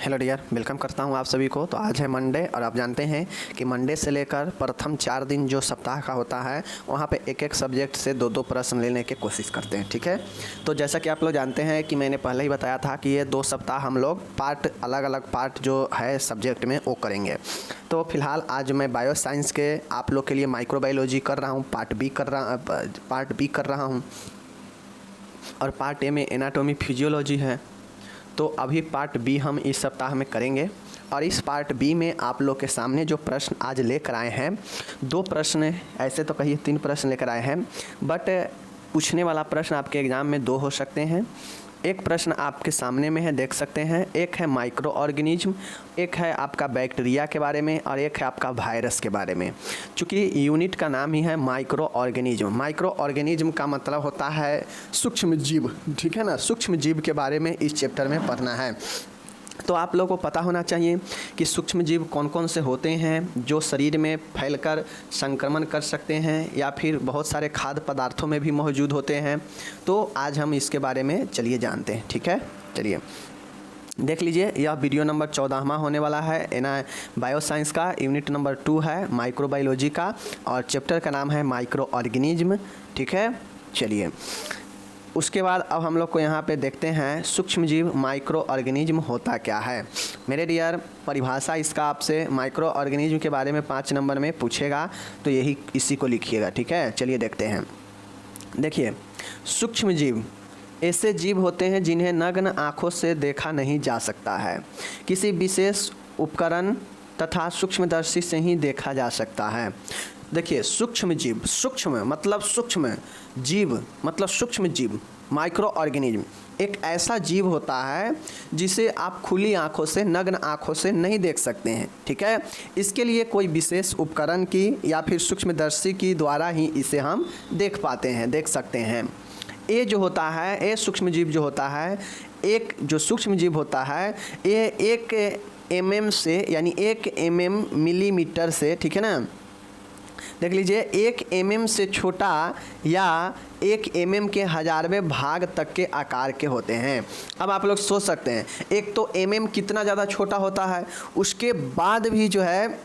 Hello dear, welcome करता हूं आप सभी को। तो आज है मंडे और आप जानते हैं कि मंडे से लेकर प्रथम 4 दिन जो सप्ताह का होता है वहां पे एक एक सब्जेक्ट से दो दो प्रश्न लेने की कोशिश करते हैं। ठीक है, तो जैसा कि आप लोग जानते हैं कि मैंने पहले ही बताया था कि ये 2 सप्ताह हम लोग अलग अलग पार्ट जो है सब्जेक्ट में वो करेंगे। तो फिलहाल आज मैं बायो साइंस के आप लोग के लिए माइक्रोबायोलॉजी कर रहा हूँ, पार्ट बी कर रहा हूँ और पार्ट ए में एनाटॉमी फिजियोलॉजी है। तो अभी पार्ट बी हम इस सप्ताह में करेंगे और इस पार्ट बी में आप लोग के सामने जो प्रश्न आज लेकर आए हैं, 2 प्रश्न, ऐसे तो कहिए 3 प्रश्न लेकर आए हैं, बट पूछने वाला प्रश्न आपके एग्ज़ाम में 2 हो सकते हैं। एक प्रश्न आपके सामने में है, देख सकते हैं। एक है माइक्रो ऑर्गेनिज्म, एक है आपका बैक्टीरिया के बारे में और एक है आपका वायरस के बारे में। चूँकि यूनिट का नाम ही है माइक्रो ऑर्गेनिज्म। माइक्रो ऑर्गेनिज्म का मतलब होता है सूक्ष्म जीव, ठीक है ना। सूक्ष्म जीव के बारे में इस चैप्टर में पढ़ना है। तो आप लोगों को पता होना चाहिए कि सूक्ष्म जीव कौन कौन से होते हैं जो शरीर में फैलकर संक्रमण कर सकते हैं या फिर बहुत सारे खाद्य पदार्थों में भी मौजूद होते हैं। तो आज हम इसके बारे में चलिए जानते हैं। ठीक है, चलिए देख लीजिए। यह वीडियो नंबर 14वां होने वाला है बायो साइंस का। यूनिट नंबर 2 है माइक्रोबायोलॉजी का और चैप्टर का नाम है माइक्रो ऑर्गेनिज्म। ठीक है, चलिए उसके बाद अब हम लोग को यहाँ पे देखते हैं सूक्ष्मजीव माइक्रो ऑर्गेनिज्म होता क्या है। मेरे डियर, परिभाषा इसका आपसे माइक्रो ऑर्गेनिज्म के बारे में 5 नंबर में पूछेगा, तो यही इसी को लिखिएगा। ठीक है, चलिए देखते हैं। देखिए, सूक्ष्मजीव ऐसे जीव होते हैं जिन्हें नग्न आँखों से देखा नहीं जा सकता है, किसी विशेष उपकरण तथा सूक्ष्मदर्शी से ही देखा जा सकता है। देखिए, सूक्ष्म जीव, सूक्ष्म मतलब सूक्ष्म, जीव मतलब सूक्ष्म जीव, माइक्रो ऑर्गेनिज्म एक ऐसा जीव होता है जिसे आप खुली आंखों से, नग्न आंखों से नहीं देख सकते हैं। ठीक है, इसके लिए कोई विशेष उपकरण की या फिर सूक्ष्मदर्शी की द्वारा ही इसे हम देख पाते हैं, देख सकते हैं। ये जो होता है, ये सूक्ष्म जीव जो होता है, एक जो सूक्ष्म जीव होता है ये 1 mm से, यानी 1 mm मिलीमीटर से, ठीक है ना, देख लीजिए, 1 mm से छोटा या 1 mm के 1000वें भाग तक के आकार के होते हैं। अब आप लोग सोच सकते हैं, एक तो mm कितना ज़्यादा छोटा होता है, उसके बाद भी जो है,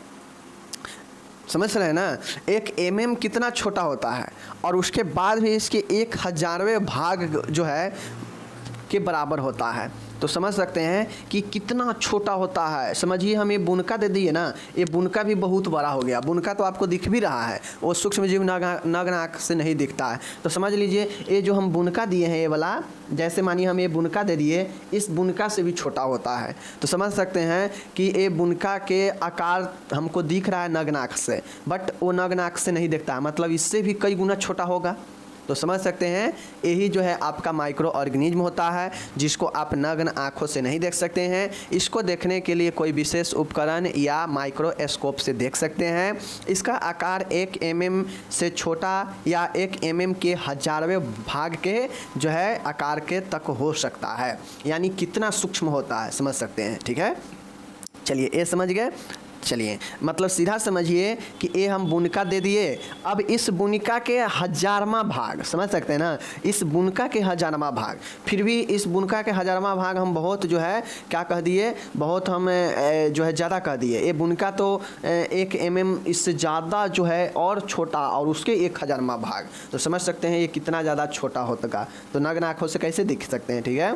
समझ रहे हैं ना, 1 mm कितना छोटा होता है और उसके बाद भी इसके 1000वें भाग जो है के बराबर होता है। तो समझ सकते हैं कि कितना छोटा होता है। समझिए, हम ये बुनका दे दिए ना, ये बुनका भी बहुत बड़ा हो गया। बुनका तो आपको दिख भी रहा है, वो सूक्ष्म जीव नग्न आँख से नहीं दिखता है। तो समझ लीजिए, ये जो हम बुनका दिए हैं, ये वाला, जैसे मानिए हम ये बुनका दे दिए, इस बुनका से भी छोटा होता है। तो समझ सकते हैं कि ये बुनका के आकार हमको दिख रहा है नग्न आँख से, बट वो नग्न आँख से नहीं दिखता है, मतलब इससे भी कई गुना छोटा होगा। तो समझ सकते हैं, यही जो है आपका माइक्रो ऑर्गेनिज्म होता है जिसको आप नग्न आँखों से नहीं देख सकते हैं। इसको देखने के लिए कोई विशेष उपकरण या माइक्रोस्कोप से देख सकते हैं। इसका आकार 1 mm से छोटा या 1 mm के 1000वें भाग के जो है आकार के तक हो सकता है, यानी कितना सूक्ष्म होता है, समझ सकते हैं। ठीक है, चलिए ये समझ गए। चलिए, मतलब सीधा समझिए कि ये हम बुनका दे दिए, अब इस बुनका के 1000वां भाग, समझ सकते हैं ना, इस बुनका के 1000वां भाग, फिर भी इस बुनका के 1000वां भाग हम बहुत जो है क्या कह दिए, बहुत हम जो है ज़्यादा कह दिए। ये बुनका तो 1 mm इससे ज़्यादा जो है और छोटा, और उसके 1000वां भाग। तो समझ सकते हैं ये कितना ज़्यादा छोटा होता, तो नग्न आँखों से कैसे दिख सकते हैं। ठीक है,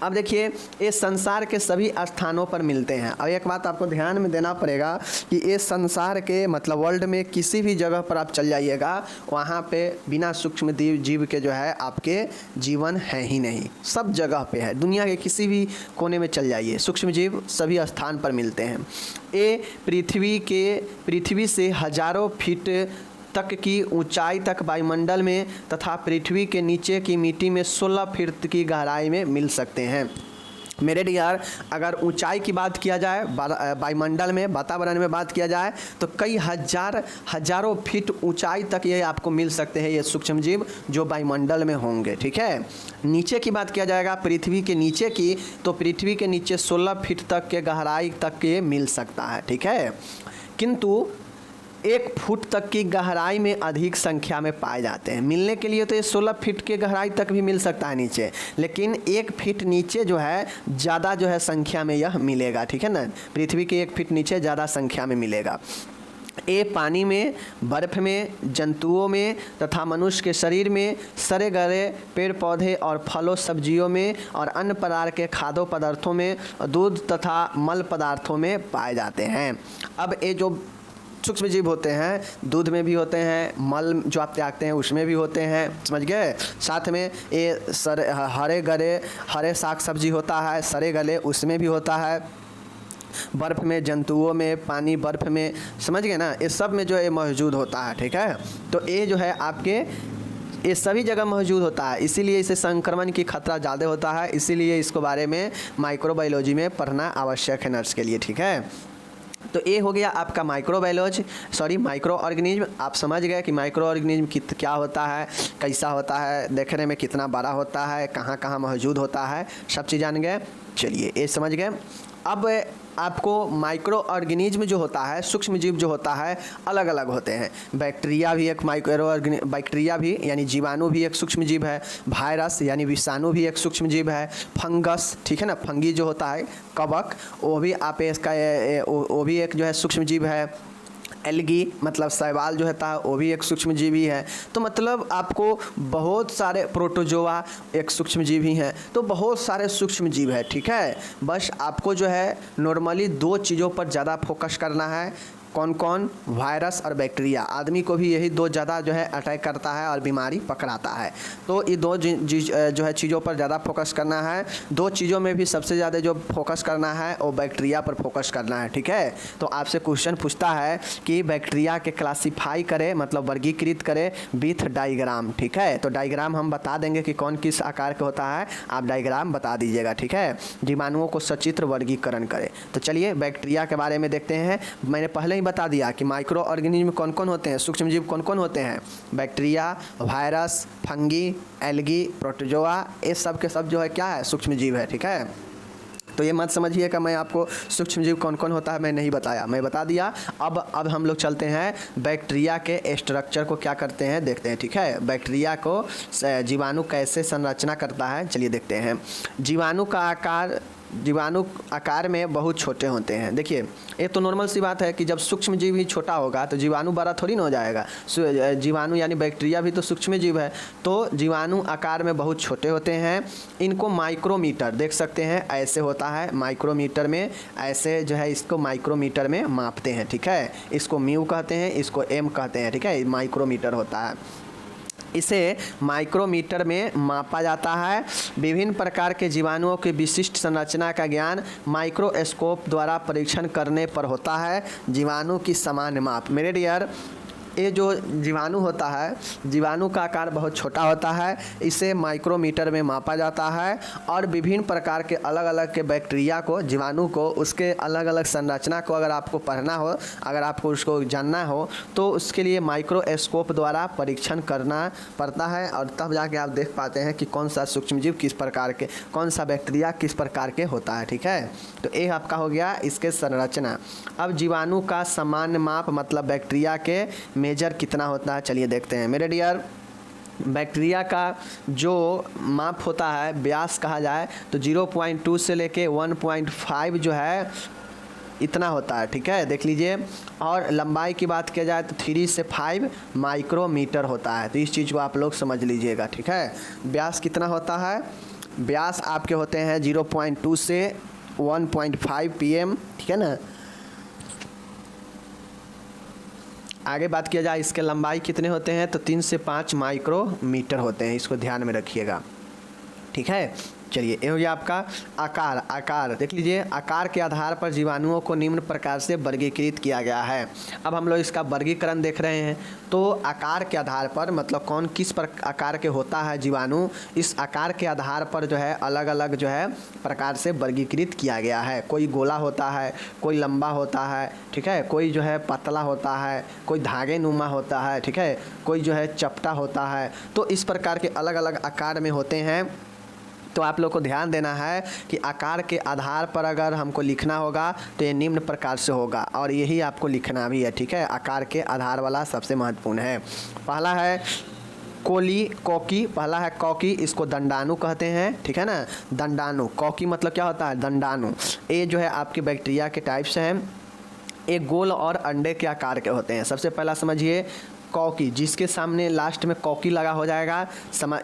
अब देखिए, ये संसार के सभी स्थानों पर मिलते हैं। अब एक बात आपको ध्यान में देना पड़ेगा कि ये संसार के, मतलब वर्ल्ड में किसी भी जगह पर आप चल जाइएगा, वहाँ पे बिना सूक्ष्म जीव के जो है आपके जीवन है ही नहीं। सब जगह पे है, दुनिया के किसी भी कोने में चल जाइए, सूक्ष्म जीव सभी स्थान पर मिलते हैं। ये पृथ्वी से हजारों फीट तक की ऊंचाई तक वायुमंडल में तथा पृथ्वी के नीचे की मिट्टी में 16 फीट की गहराई में मिल सकते हैं। मेरे डियर, अगर ऊंचाई की बात किया जाए, वायुमंडल में, वातावरण में बात किया जाए, तो कई हजारों फीट ऊंचाई तक ये आपको मिल सकते हैं, ये सूक्ष्म जीव जो वायुमंडल में होंगे। ठीक है, नीचे की बात किया जाएगा, पृथ्वी के नीचे की, तो पृथ्वी के नीचे 16 फीट तक के गहराई तक ये मिल सकता है। ठीक है, किंतु 1 फुट तक की गहराई में अधिक संख्या में पाए जाते हैं। मिलने के लिए तो ये 16 फीट की गहराई तक भी मिल सकता है नीचे, लेकिन 1 फीट नीचे जो है ज़्यादा जो है संख्या में यह मिलेगा, ठीक है ना। पृथ्वी के 1 फीट नीचे ज़्यादा संख्या में मिलेगा। ये पानी में, बर्फ़ में, जंतुओं में तथा मनुष्य के शरीर में, सड़े गले पेड़ पौधे और फलों सब्जियों में और अन्य प्रकार के खाद्य पदार्थों में, दूध तथा मल पदार्थों में पाए जाते हैं। अब ये जो सूक्ष्म जीव होते हैं, दूध में भी होते हैं, मल जो आप त्यागते हैं उसमें भी होते हैं, समझ गए। साथ में ये हरे गले, हरे साग सब्जी होता है, सड़े गले उसमें भी होता है, बर्फ़ में, जंतुओं में, पानी बर्फ़ में, समझ गए ना। ये सब में जो है मौजूद होता है, ठीक है। तो ये जो है आपके ये सभी जगह मौजूद होता है, इसीलिए इसे संक्रमण की खतरा ज़्यादा होता है, इसीलिए इसको बारे में माइक्रोबायोलॉजी में पढ़ना आवश्यक है नर्स के लिए, ठीक है। तो ये हो गया आपका माइक्रो ऑर्गेनिज्म। आप समझ गए कि माइक्रो ऑर्गेनिज्म क्या होता है, कैसा होता है, देखने में कितना बड़ा होता है, कहाँ कहाँ मौजूद होता है, सब चीज़ जान गए। चलिए ये समझ गए। अब आपको माइक्रो ऑर्गेनिज्म जो होता है, सूक्ष्म जीव जो होता है, अलग अलग होते हैं। बैक्टीरिया भी एक बैक्टीरिया भी यानी जीवाणु भी एक सूक्ष्म जीव है, वायरस यानी विषाणु भी एक सूक्ष्म जीव है, फंगस, ठीक है ना, फंगी जो होता है, कवक, वो भी आप इसका वो भी एक जो है सूक्ष्म जीव है। एल्गी मतलब शैवाल जो होता है वो भी एक सूक्ष्म जीवी है। तो मतलब आपको बहुत सारे, प्रोटोजोआ एक सूक्ष्म जीवी हैं, तो बहुत सारे सूक्ष्म जीव है, ठीक है। बस आपको जो है नॉर्मली 2 चीज़ों पर ज़्यादा फोकस करना है। कौन कौन? वायरस और बैक्टीरिया। आदमी को भी यही 2 ज़्यादा जो है अटैक करता है और बीमारी पकड़ाता है। तो ये 2 जो है चीज़ों पर ज़्यादा फोकस करना है। 2 चीज़ों में भी सबसे ज़्यादा जो फोकस करना है वो बैक्टीरिया पर फोकस करना है, ठीक है। तो आपसे क्वेश्चन पूछता है कि बैक्टीरिया के क्लासीफाई करे, मतलब वर्गीकृत करे विथ डायग्राम, ठीक है। तो डायग्राम हम बता देंगे कि कौन किस आकार का होता है, आप डायग्राम बता दीजिएगा, ठीक है। जीवाणुओं को सचित्र वर्गीकरण करे। तो चलिए बैक्टीरिया के बारे में देखते हैं। मैंने पहले ही बता दिया कि माइक्रो ऑर्गेनिज्म कौन कौन होते हैं, सूक्ष्म जीव कौन कौन होते हैं। Bacteria, virus, fungi, algae, protozoa, ये सब के सब जो है क्या है, सूक्ष्म जीव है, ठीक है। तो ये मत समझिएगा मैं आपको सूक्ष्म जीव कौन कौन होता है मैं नहीं बताया, मैं बता दिया। अब हम लोग चलते हैं बैक्टीरिया के स्ट्रक्चर को क्या करते हैं देखते हैं, ठीक है। बैक्टीरिया को जीवाणु कैसे संरचना करता है, चलिए देखते हैं। जीवाणु आकार में बहुत छोटे होते हैं। देखिए ये तो नॉर्मल सी बात है कि जब सूक्ष्म जीव ही छोटा होगा तो जीवाणु बड़ा थोड़ी ना हो जाएगा। जीवाणु यानी बैक्टीरिया भी तो सूक्ष्म जीव है। तो जीवाणु आकार में बहुत छोटे होते हैं। इनको माइक्रोमीटर देख सकते हैं, ऐसे होता है माइक्रोमीटर में, ऐसे जो है इसको माइक्रोमीटर में मापते हैं, ठीक है। इसको म्यू कहते हैं, इसको एम कहते हैं, ठीक है। माइक्रोमीटर होता है, इसे माइक्रोमीटर में मापा जाता है। विभिन्न प्रकार के जीवाणुओं की विशिष्ट संरचना का ज्ञान माइक्रोस्कोप द्वारा परीक्षण करने पर होता है। जीवाणु की सामान्य माप, मेरे डियर, ये जो जीवाणु होता है, जीवाणु का आकार बहुत छोटा होता है, इसे माइक्रोमीटर में मापा जाता है। और विभिन्न प्रकार के अलग अलग के बैक्टीरिया को, जीवाणु को, उसके अलग अलग संरचना को अगर आपको पढ़ना हो, अगर आपको उसको जानना हो तो उसके लिए माइक्रोस्कोप द्वारा परीक्षण करना पड़ता है। और तब जाके आप देख पाते हैं कि कौन सा सूक्ष्मजीव किस प्रकार के, कौन सा बैक्टीरिया किस प्रकार के होता है, ठीक है। तो ये आपका हो गया इसके संरचना। अब जीवाणु का सामान्य माप मतलब बैक्टीरिया के मेजर कितना होता है, चलिए देखते हैं मेरे डियर। बैक्टीरिया का जो माप होता है, व्यास कहा जाए तो 0.2 से लेके 1.5 जो है इतना होता है, ठीक है, देख लीजिए। और लंबाई की बात किया जाए तो 3 से 5 माइक्रोमीटर होता है। तो इस चीज़ को आप लोग समझ लीजिएगा, ठीक है। व्यास कितना होता है, व्यास आपके होते हैं 0.2 से 1.5 pm, ठीक है ना। आगे बात किया जाए इसके लंबाई कितने होते हैं तो 3 से 5 माइक्रोमीटर होते हैं, इसको ध्यान में रखिएगा, ठीक है। चलिए ये हो गया आपका आकार देख लीजिए। आकार के आधार पर जीवाणुओं को निम्न प्रकार से वर्गीकृत किया गया है। अब हम लोग इसका वर्गीकरण देख रहे हैं। तो आकार के आधार पर मतलब कौन किस आकार के होता है जीवाणु, इस आकार के आधार पर जो है अलग अलग जो है प्रकार से वर्गीकृत किया गया है। कोई गोला होता है, कोई लंबा होता है, ठीक है, कोई जो है पतला होता है, कोई धागे नुमा होता है, ठीक है, कोई जो है चपटा होता है। तो इस प्रकार के अलग अलग आकार में होते हैं। तो आप लोग को ध्यान देना है कि आकार के आधार पर अगर हमको लिखना होगा तो ये निम्न प्रकार से होगा और यही आपको लिखना भी है, ठीक है। आकार के आधार वाला सबसे महत्वपूर्ण है। पहला है कोली कॉकी, पहला है कॉकी, इसको दंडाणु कहते हैं, ठीक है ना। दंडाणु, कॉकी मतलब क्या होता है, दंडाणु। ये जो है आपके बैक्टीरिया के टाइप्स हैं। एक गोल और अंडे के आकार के होते हैं। सबसे पहला समझिए कॉकी, जिसके सामने लास्ट में कॉकी लगा हो जाएगा।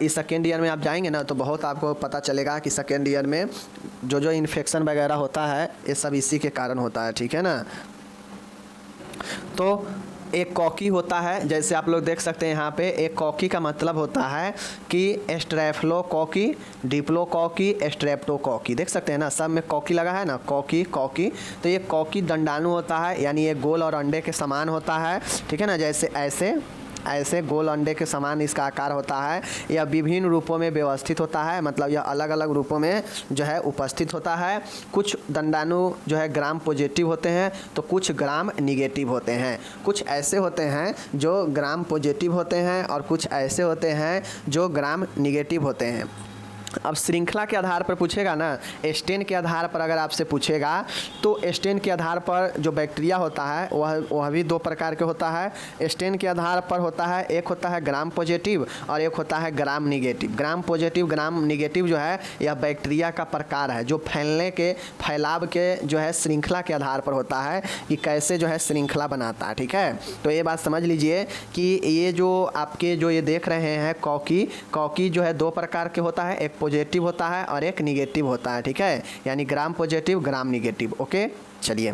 इस सेकेंड ईयर में आप जाएंगे ना तो बहुत आपको पता चलेगा कि सेकेंड ईयर में जो इन्फेक्शन वगैरह होता है ये सब इसी के कारण होता है, ठीक है ना। तो एक कॉकी होता है, जैसे आप लोग देख सकते हैं यहाँ पे, एक कॉकी का मतलब होता है कि स्ट्रेफ्लोकॉकी, डिप्लोकॉकी, स्ट्रेप्टोकॉकी, देख सकते हैं ना, सब में कॉकी लगा है ना, कॉकी कॉकी। तो ये कॉकी दंडाणु होता है, यानी ये गोल और अंडे के समान होता है, ठीक है ना। जैसे ऐसे ऐसे गोल अंडे के समान इसका आकार होता है। यह विभिन्न रूपों में व्यवस्थित होता है, मतलब यह अलग अलग रूपों में जो है उपस्थित होता है। कुछ दंडाणु जो है ग्राम पॉजिटिव होते हैं तो कुछ ग्राम निगेटिव होते हैं। कुछ ऐसे होते हैं जो ग्राम पॉजिटिव होते हैं और कुछ ऐसे होते हैं जो ग्राम निगेटिव होते हैं। अब श्रृंखला के आधार पर पूछेगा ना, स्टेन के आधार पर अगर आपसे पूछेगा तो स्टेन के आधार पर जो बैक्टीरिया होता है वह भी दो प्रकार के होता है। स्टेन के आधार पर होता है, एक होता है ग्राम पॉजिटिव और एक होता है ग्राम negative. Gram positive gram negative जो है यह बैक्टीरिया का प्रकार है जो फैलाव के जो है श्रृंखला के आधार पर होता है कि कैसे जो है श्रृंखला बनाता है, ठीक है। तो ये बात समझ लीजिए कि ये जो आपके जो ये देख रहे हैं कॉकी जो है दो प्रकार के होता है, एक पॉजिटिव होता है और एक निगेटिव होता है, ठीक है, यानी gram positive gram negative. Okay, चलिए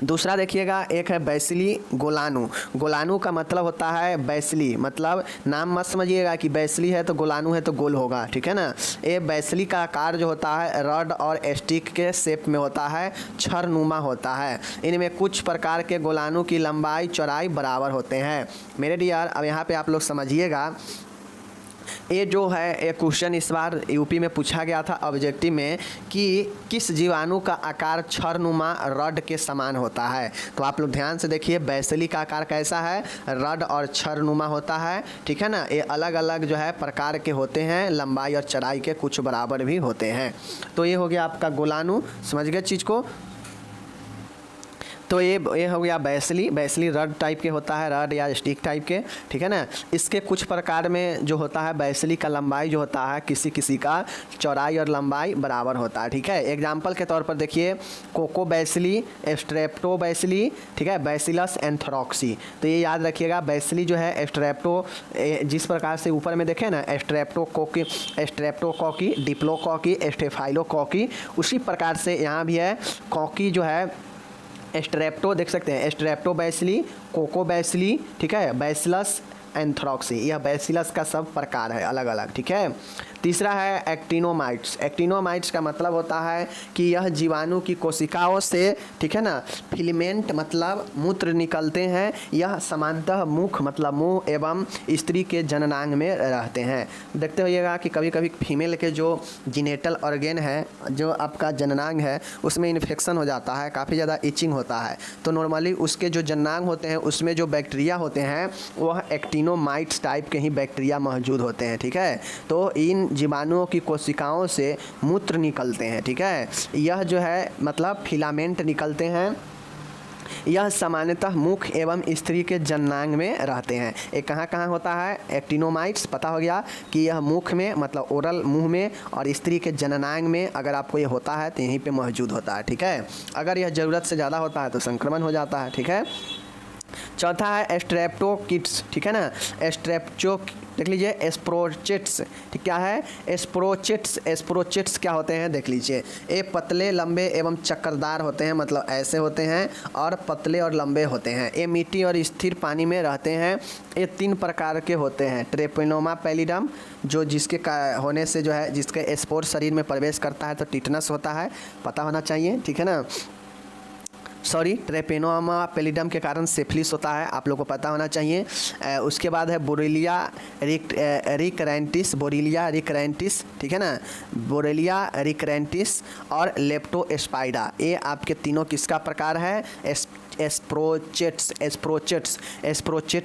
दूसरा देखिएगा, एक है बैसिली गोलानु। गोलानु का मतलब होता है बैसिली, मतलब नाम मत समझिएगा कि बैसिली है तो गोलानु है तो गोल होगा, ठीक है ना। ये बैसिली का आकार जो होता है रड और स्टिक के शेप में होता है, छरनुमा होता है। इनमें कुछ प्रकार के गोलानु की लंबाई चौड़ाई बराबर होते हैं। मेरे डियर, अब यहाँ पे आप लोग समझिएगा, ये जो है एक क्वेश्चन इस बार यूपी में पूछा गया था ऑब्जेक्टिव में कि किस जीवाणु का आकार छरनुमा रड के समान होता है। तो आप लोग ध्यान से देखिए, बैसिली का आकार कैसा है, रड और छरनुमा होता है, ठीक है ना। ये अलग अलग जो है प्रकार के होते हैं, लंबाई और चौड़ाई के कुछ बराबर भी होते हैं। तो ये हो गया आपका गोलानु, समझ गए चीज़ को। तो ये हो गया बैसिली रड टाइप के होता है, रड या स्टिक टाइप के, ठीक है ना। इसके कुछ प्रकार में जो होता है बैसिली का लंबाई जो होता है किसी किसी का चौड़ाई और लंबाई बराबर होता है, ठीक है। एग्जाम्पल के तौर पर देखिए कोको बैसिली, स्ट्रेप्टो बैसिली, ठीक है, बैसिलस एंथ्रोक्सी। तो ये याद रखिएगा, बैसिली जो है स्ट्रेप्टो, जिस प्रकार से ऊपर में देखें ना स्ट्रेप्टोकॉकी, डिप्लोकॉकी, स्टेफाइलोकॉकी, उसी प्रकार से यहाँ भी है कॉकी जो है स्ट्रेप्टो, देख सकते हैं स्ट्रेप्टो बैसिली, कोको बैसिली, ठीक है, बैसिलस एंथ्रोक्सी, यह बैसिलस का सब प्रकार है अलग अलग, ठीक है। तीसरा है एक्टिनोमाइट्स। एक्टिनोमाइट्स का मतलब होता है कि यह जीवाणु की कोशिकाओं से, ठीक है ना, फिलामेंट मतलब मूत्र निकलते हैं। यह सामान्यतः मुख मतलब मुंह एवं स्त्री के जननांग में रहते हैं। देखते होइएगा कि कभी कभी फीमेल के जो जीनेटल ऑर्गेन है, जो आपका जननांग है, उसमें इन्फेक्शन हो जाता है, काफ़ी ज़्यादा इचिंग होता है। तो नॉर्मली उसके जो जननांग होते हैं उसमें जो बैक्टीरिया होते हैं वह एक्टिनोमाइट्स टाइप के ही बैक्टीरिया मौजूद होते हैं, ठीक है। तो इन जीवाणुओं की कोशिकाओं से मूत्र निकलते हैं, ठीक है। यह जो है मतलब फिलामेंट निकलते हैं। यह सामान्यतः मुख एवं स्त्री के जननांग में रहते हैं। ये कहाँ कहाँ होता है एक्टिनोमाइट्स, पता हो गया कि यह मुख में मतलब ओरल मुंह में और स्त्री के जननांग में अगर आपको ये होता है तो यहीं पे मौजूद होता है, ठीक है। अगर यह ज़रूरत से ज़्यादा होता है तो संक्रमण हो जाता है, ठीक है। चौथा है स्ट्रेप्टोकिट्स, ठीक है ना। देख लीजिए स्प्रोचिट्स, ठीक क्या है स्प्रोचिट्स क्या होते हैं देख लीजिए। ये पतले लंबे एवं चक्करदार होते हैं, मतलब ऐसे होते हैं, और पतले और लंबे होते हैं। ये मिट्टी और स्थिर पानी में रहते हैं। ये 3 प्रकार के होते हैं, ट्रेपोनोमा पैलिडम जो जिसके होने से जो है जिसके स्पोर शरीर में प्रवेश करता है तो टिटनस होता है, पता होना चाहिए, ठीक है ना। ट्रेपोनोमा पैलिडम के कारण सिफिलिस होता है, आप लोगों को पता होना चाहिए। उसके बाद है बोरेलिया रिकरेंटिस, ठीक है ना, बोरेलिया रिकरेंटिस और लेप्टोस्पाइरा। ये आपके तीनों किसका प्रकार है, एस्प्रोचेट्स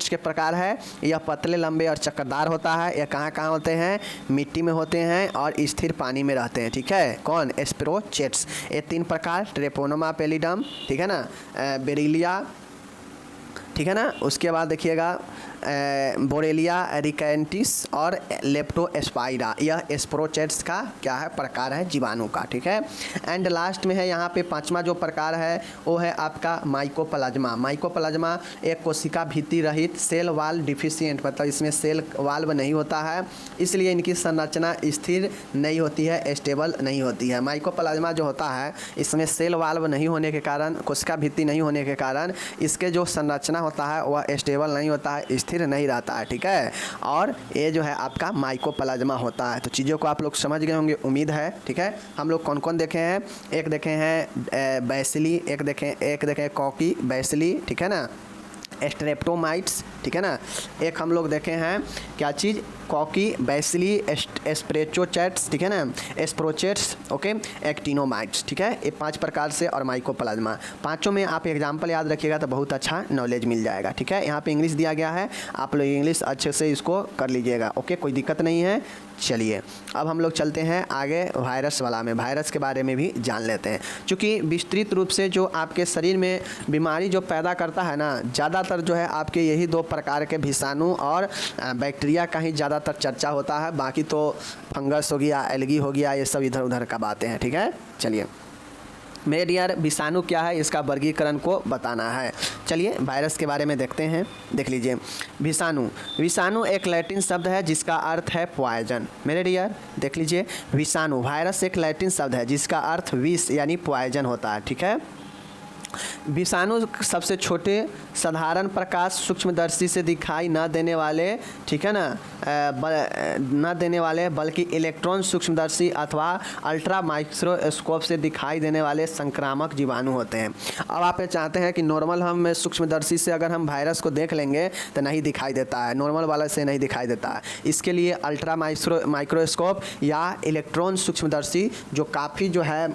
के प्रकार है। यह पतले, लंबे और चक्करदार होता है। यह कहाँ कहाँ होते हैं? मिट्टी में होते हैं और स्थिर पानी में रहते हैं। ठीक है, कौन? एस्प्रोचेट्स। ये 3 प्रकार, ट्रेपोनोमा पैलिडम, ठीक है ना, बेरिलिया, ठीक है ना, उसके बाद देखिएगा बोरेलिया रिकेंटिस और लेप्टोस्पाइरा, यह एस्प्रोचेट्स का क्या है? प्रकार है जीवाणु का। ठीक है, एंड लास्ट में है यहाँ पे 5वां जो प्रकार है वो है आपका माइकोप्लाज्मा। माइकोप्लाज्मा एक कोशिका भित्ति रहित, सेल वाल डिफिशिएंट, मतलब इसमें सेल वाल्व नहीं होता है, इसलिए इनकी संरचना स्थिर नहीं होती है, स्टेबल नहीं होती है। माइकोप्लाज्मा जो होता है इसमें सेल वाल्व नहीं होने के कारण, कोशिका भित्ति नहीं होने के कारण इसके जो संरचना होता है वह स्टेबल नहीं होता है, स्थिर नहीं रहता है। ठीक है, और ये जो है आपका माइकोप्लाज्मा होता है। तो चीज़ों को आप लोग समझ गए होंगे, उम्मीद है। ठीक है, हम लोग कौन कौन देखे हैं? एक देखे हैं बैसिली, एक देखें कॉकी बैसिली, ठीक है ना, स्ट्रेप्टोमाइट्स, ठीक है ना, एक हम लोग देखे हैं क्या चीज़? कॉकी बैसिली, एस्प्रोचेट्स, ठीक है ना, एस्प्रोचेट्स, ओके, एक्टिनोमाइट्स। ठीक है, ये 5 प्रकार से, और माइकोप्लाज्मा। पांचों में आप एग्जाम्पल याद रखिएगा तो बहुत अच्छा नॉलेज मिल जाएगा। ठीक है, यहाँ पे इंग्लिश दिया गया है, आप लोग इंग्लिश अच्छे से इसको कर लीजिएगा। ओके, कोई दिक्कत नहीं है। चलिए अब हम लोग चलते हैं आगे वायरस वाला में, वायरस के बारे में भी जान लेते हैं। क्योंकि विस्तृत रूप से जो आपके शरीर में बीमारी जो पैदा करता है ना, ज़्यादातर जो है आपके यही 2 प्रकार के विषाणु और बैक्टीरिया का ही ज़्यादातर चर्चा होता है। बाकी तो फंगस हो गया, एलगी हो गया, ये सब इधर उधर का बातें हैं। ठीक है, चलिए मेरे डियर, विषाणु क्या है इसका वर्गीकरण को बताना है। चलिए वायरस के बारे में देखते हैं, देख लीजिए। विषाणु एक लैटिन शब्द है जिसका अर्थ है पॉइजन। मेरे डियर देख लीजिए, विषाणु, वायरस एक लैटिन शब्द है जिसका अर्थ विष यानी पॉइजन होता है। ठीक है, विषाणु सबसे छोटे साधारण प्रकाश सूक्ष्मदर्शी से दिखाई न देने वाले, ठीक है ना, न देने वाले बल्कि इलेक्ट्रॉन सूक्ष्मदर्शी अथवा अल्ट्रा माइक्रोस्कोप से दिखाई देने वाले संक्रामक जीवाणु होते हैं। अब आप ये चाहते हैं कि नॉर्मल हम सूक्ष्मदर्शी से अगर हम वायरस को देख लेंगे तो नहीं दिखाई देता है, नॉर्मल वाला से नहीं दिखाई देता है। इसके लिए अल्ट्रा माइक्रोस्कोप या इलेक्ट्रॉन सूक्ष्मदर्शी जो काफ़ी जो है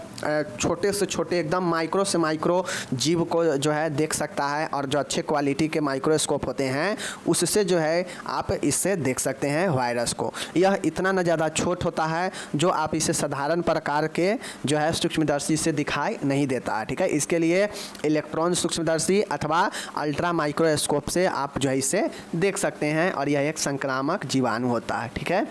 छोटे से छोटे, एकदम माइक्रो से माइक्रो जीव को जो है देख सकता है, और जो अच्छे क्वालिटी के माइक्रोस्कोप होते हैं उससे जो है आप इससे देख सकते हैं वायरस को। यह इतना न ज़्यादा छोट होता है जो आप इसे साधारण प्रकार के जो है सूक्ष्मदर्शी से दिखाई नहीं देता है। ठीक है, इसके लिए इलेक्ट्रॉन सूक्ष्मदर्शी अथवा अल्ट्रा माइक्रोस्कोप से आप जो है इसे देख सकते हैं, और यह एक संक्रामक जीवाणु होता है। ठीक है,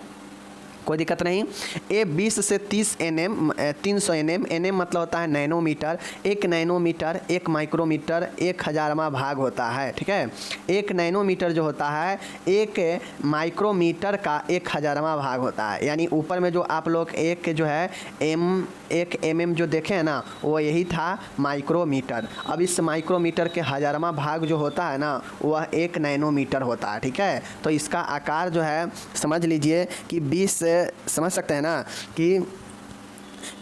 कोई दिक्कत नहीं। ये 20 से 30 nm 300 nm, nm मतलब होता है नैनोमीटर, 1 नैनोमीटर 1 माइक्रोमीटर 1,000वां भाग होता है। ठीक है, 1 नैनोमीटर जो होता है 1 माइक्रोमीटर का 1,000वां भाग होता है। यानी ऊपर में जो आप लोग एक जो है एक mm जो देखे हैं ना, वो यही था माइक्रोमीटर। अब इस माइक्रोमीटर के 1000वां भाग जो होता है ना, वह 1 नैनोमीटर होता है। ठीक है, तो इसका आकार जो है समझ लीजिए कि 20 समझ सकते हैं ना कि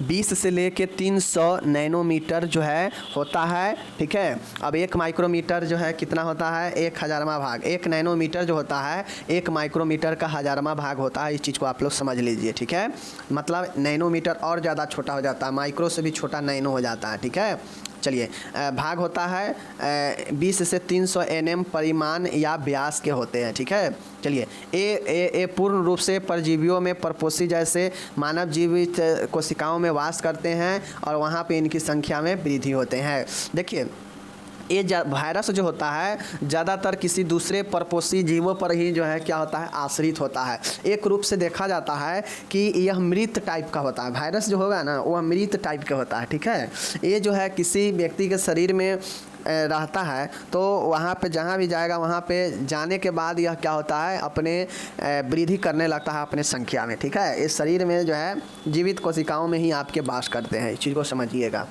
20 से लेके 300 नैनोमीटर जो है होता है। ठीक है, अब 1 माइक्रोमीटर जो है कितना होता है? 1,000वां भाग। 1 नैनोमीटर जो होता है 1 माइक्रोमीटर का 1000वां भाग होता है। इस चीज़ को आप लोग समझ लीजिए। ठीक है, मतलब नैनोमीटर और ज़्यादा छोटा हो जाता है, माइक्रो से भी छोटा नैनो हो जाता है। ठीक है, चलिए भाग होता है 20 से 300 nm परिमाण या व्यास के होते हैं। ठीक है, चलिए ये पूर्ण रूप से परजीवियों में परपोषी जैसे मानव जीवित कोशिकाओं में वास करते हैं, और वहाँ पे इनकी संख्या में वृद्धि होते हैं। देखिए ये वायरस जो होता है ज़्यादातर किसी दूसरे परपोषी जीवों पर ही जो है क्या होता है? आश्रित होता है। एक रूप से देखा जाता है कि यह मृत टाइप का होता है। वायरस जो होगा ना वह मृत टाइप का होता है। ठीक है, ये जो है किसी व्यक्ति के शरीर में रहता है तो वहाँ पे जहाँ भी जाएगा वहाँ पे जाने के बाद यह क्या होता है? अपने वृद्धि करने लगता है अपने संख्या में। ठीक है, इस शरीर में जो है जीवित कोशिकाओं में ही आपके वास करते हैं। इस चीज़ को समझिएगा।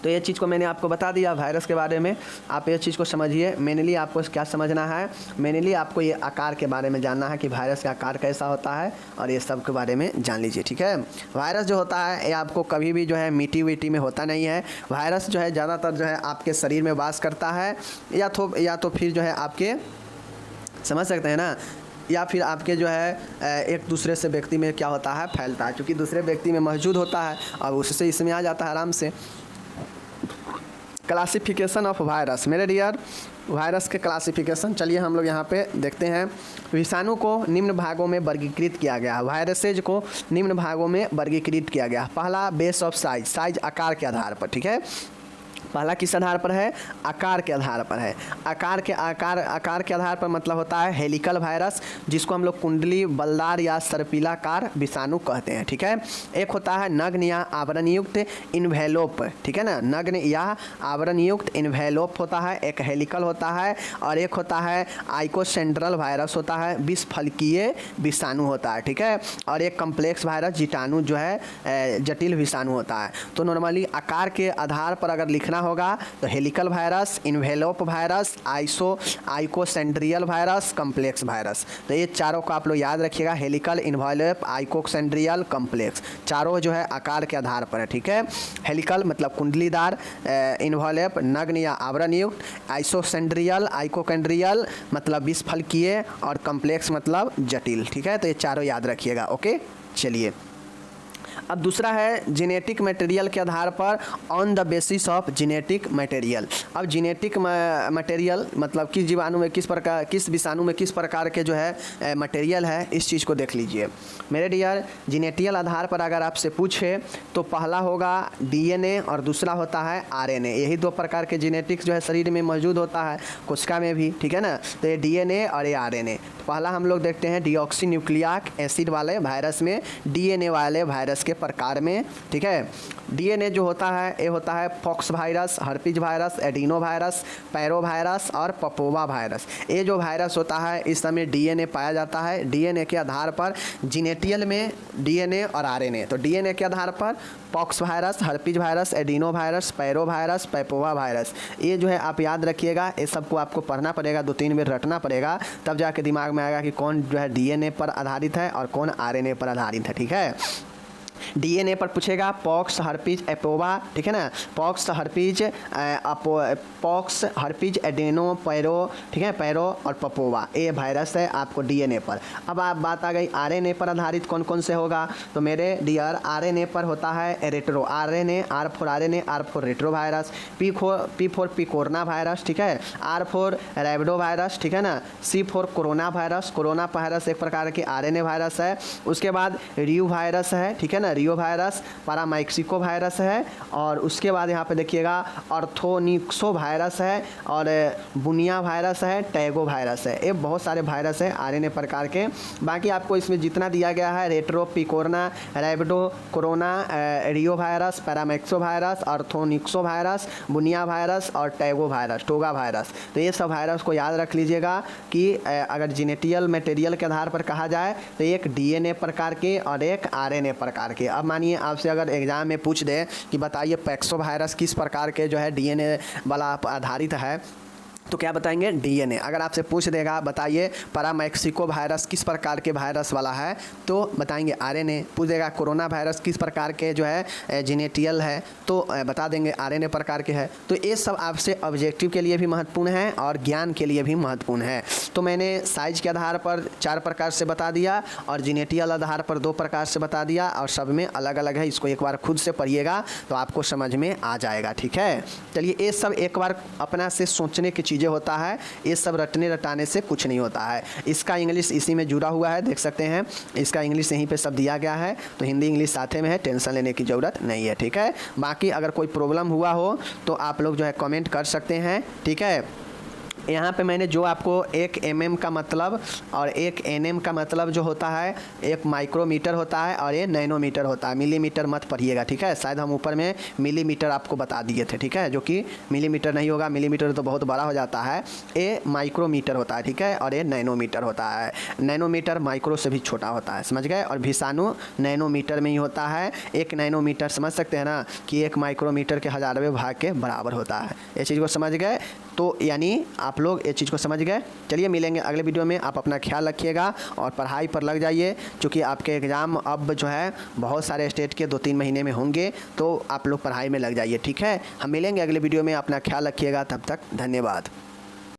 तो ये चीज़ को मैंने आपको बता दिया वायरस के बारे में, आप ये चीज़ को समझिए। मेनली आपको क्या समझना है? मेनली आपको ये आकार के बारे में जानना है कि वायरस का आकार कैसा होता है, और ये सब के बारे में जान लीजिए। ठीक है, वायरस जो होता है ये आपको कभी भी जो है मिट्टी विट्टी में होता नहीं है। वायरस जो है ज़्यादातर जो है आपके शरीर में वास करता है, या तो फिर जो है आपके समझ सकते हैं ना, या फिर आपके जो है एक दूसरे से व्यक्ति में क्या होता है? फैलता है, क्योंकि दूसरे व्यक्ति में मौजूद होता है और उससे इसमें आ जाता है आराम से। Classification of virus. मेरे डियर, वायरस के क्लासिफिकेशन चलिए हम लोग यहाँ पे देखते हैं। विषाणु को निम्न भागों में वर्गीकृत किया गया। वायरसेज को निम्न भागों में वर्गीकृत किया गया। पहला बेस ऑफ साइज, साइज आकार के आधार पर, ठीक है। पहला किस आधार पर है? आकार के आधार पर है। आकार के आधार पर मतलब होता है हेलिकल वायरस, जिसको हम लोग कुंडली, बलदार या सर्पिलाकार विषाणु कहते हैं, ठीक है। एक होता है नग्न या आवरण युक्त इन्वेलोप, ठीक है ना, नग्न या आवरण युक्त इन्वेलोप होता है, एक हेलिकल होता है। और एक होता है आइकोसेंड्रल वायरस होता है, विषफलकीय विषाणु होता है, ठीक है। और एक कम्प्लेक्स वायरस, जीवाणु जो है जटिल विषाणु होता है। तो नॉर्मली आकार के आधार पर अगर लिखना होगा तो helical virus, envelope virus, icosahedral virus, complex virus. तो ये चारों को आप लोग याद रखिएगा, हेलिकल, इन्वेलोप, आइकोसेंड्रियल, कम्प्लेक्स, चारों जो है आकार के आधार पर है, ठीक है। हेलिकल मतलब कुंडलीदार, इन्वेलोप नग्न या आवरण युक्त, आइकोसेंड्रियल मतलब विषफलकीय, और कम्प्लेक्स मतलब जटिल, ठीक है। तो ये चारों याद रखिएगा, ओके। चलिए अब दूसरा है जेनेटिक मटेरियल के आधार पर, on the basis of genetic material. अब जेनेटिक मटेरियल मतलब किस जीवाणु में किस प्रकार, किस विषाणु में किस प्रकार के जो है मटेरियल है, इस चीज़ को देख लीजिए मेरे डियर। जेनेटियल आधार पर अगर आपसे पूछे तो पहला होगा डीएनए और दूसरा होता है आरएनए। यही दो प्रकार के जेनेटिक्स जो है शरीर में मौजूद होता है, कोशिका में भी, ठीक है ना। तो ये डीएनए और ये आरएनए। पहला हम लोग देखते हैं डीऑक्सी न्यूक्लिक एसिड वाले वायरस में, डीएनए वाले वायरस के प्रकार में, ठीक है। डीएनए जो होता है ये होता है pox virus, herpes virus, adeno virus, पैरो वायरस और पपोवा वायरस। ये जो वायरस होता है इस समय डीएनए पाया जाता है। डीएनए के आधार पर जेनेटियल में डीएनए और आरएनए, तो डीएनए के आधार पर pox virus, herpes virus, adeno virus, पैरो वायरस, पपोवा वायरस, ये जो है आप याद रखिएगा। ये सबको आपको पढ़ना पड़ेगा, 2-3 बार रटना पड़ेगा, तब जाके दिमाग में आएगा कि कौन जो है डीएनए पर आधारित है और कौन आरएनए पर आधारित है, ठीक है। डीएनए पर पूछेगा पॉक्स, हर्पीज, एपोवा, ठीक है ना, पॉक्स, हर्पीज, एडेनो, पैरो, ठीक है, पैरो और पपोवा, ये वायरस है आपको डीएनए पर। अब आप बात आ गई आरएनए पर आधारित कौन कौन से होगा, तो मेरे डियर आरएनए पर होता है retro RNA, R4 retro virus, P4 picorna virus, ठीक है, R4 रैबिडो वायरस, ठीक है ना, C4 कोरोना वायरस एक प्रकार के आरएनए वायरस है। उसके बाद रियो वायरस है, ठीक है ना, रियो वायरस, पैरामाइक्सिको वायरस है। और उसके बाद यहाँ पे देखिएगा ऑर्थोनिक्सो वायरस है, और बुनिया वायरस है, टैगो वायरस है। ये बहुत सारे वायरस है आरएनए प्रकार के। बाकी आपको इसमें जितना दिया गया है रेट्रो, पिकोरना, रैबिडो, कोरोना, रियो वायरस, पैरामाइक्सो वायरस, ऑर्थोनिक्सो वायरस, बुनिया वायरस और टैगो वायरस, टोगा वायरस। तो ये सब वायरस को याद रख लीजिएगा कि अगर जेनेटियल मटेरियल के आधार पर कहा जाए तो एक डीएनए प्रकार के और एक आरएनए प्रकार के। अब मानिए आपसे अगर एग्जाम में पूछ दे कि बताइए पैक्सो वायरस किस प्रकार के जो है डीएनए वाला आधारित है, तो क्या बताएंगे? डीएनए। अगर आपसे पूछ देगा बताइए पैरामैक्सिको वायरस किस प्रकार के वायरस वाला है, तो बताएंगे आरएनए। पूछ देगा कोरोना वायरस किस प्रकार के जो है जेनेटियल है, तो बता देंगे आरएनए प्रकार के है। तो ये सब आपसे ऑब्जेक्टिव के लिए भी महत्वपूर्ण है और ज्ञान के लिए भी महत्वपूर्ण है। तो मैंने साइज के आधार पर 4 प्रकार से बता दिया और जेनेटियल आधार पर 2 प्रकार से बता दिया, और सब में अलग अलग है। इसको एक बार खुद से पढ़िएगा तो आपको समझ में आ जाएगा, ठीक है। चलिए ये सब एक बार अपना से सोचने की चीज़ें होता है, ये सब रटने रटाने से कुछ नहीं होता है। इसका इंग्लिश इसी में जुड़ा हुआ है, देख सकते हैं, इसका इंग्लिश यहीं पे सब दिया गया है, तो हिंदी इंग्लिश साथे में है, टेंशन लेने की ज़रूरत नहीं है, ठीक है। बाकी अगर कोई प्रॉब्लम हुआ हो तो आप लोग जो है कमेंट कर सकते हैं, ठीक है। यहाँ पे मैंने जो आपको 1 mm का मतलब और 1 nm का मतलब जो होता है, एक माइक्रोमीटर होता है और ये नैनोमीटर होता है। मिलीमीटर मत पढ़िएगा, ठीक है। शायद हम ऊपर में मिलीमीटर आपको बता दिए थे, ठीक है, जो कि मिलीमीटर नहीं होगा, मिलीमीटर तो बहुत बड़ा हो जाता है। ये माइक्रोमीटर होता है, ठीक है, और ये नैनोमीटर होता है। नैनोमीटर माइक्रो से भी छोटा होता है, समझ गए। और विषाणु नैनोमीटर में ही होता है। 1 नैनोमीटर समझ सकते हैं ना कि 1 माइक्रोमीटर के 1000वें भाग के बराबर होता है। ये चीज़ को समझ गए, तो यानी आप लोग ये चीज़ को समझ गए। चलिए मिलेंगे अगले वीडियो में। आप अपना ख्याल रखिएगा और पढ़ाई पर लग जाइए, क्योंकि आपके एग्ज़ाम अब जो है बहुत सारे स्टेट के 2-3 महीने में होंगे, तो आप लोग पढ़ाई में लग जाइए, ठीक है। हम मिलेंगे अगले वीडियो में। अपना ख्याल रखिएगा, तब तक धन्यवाद।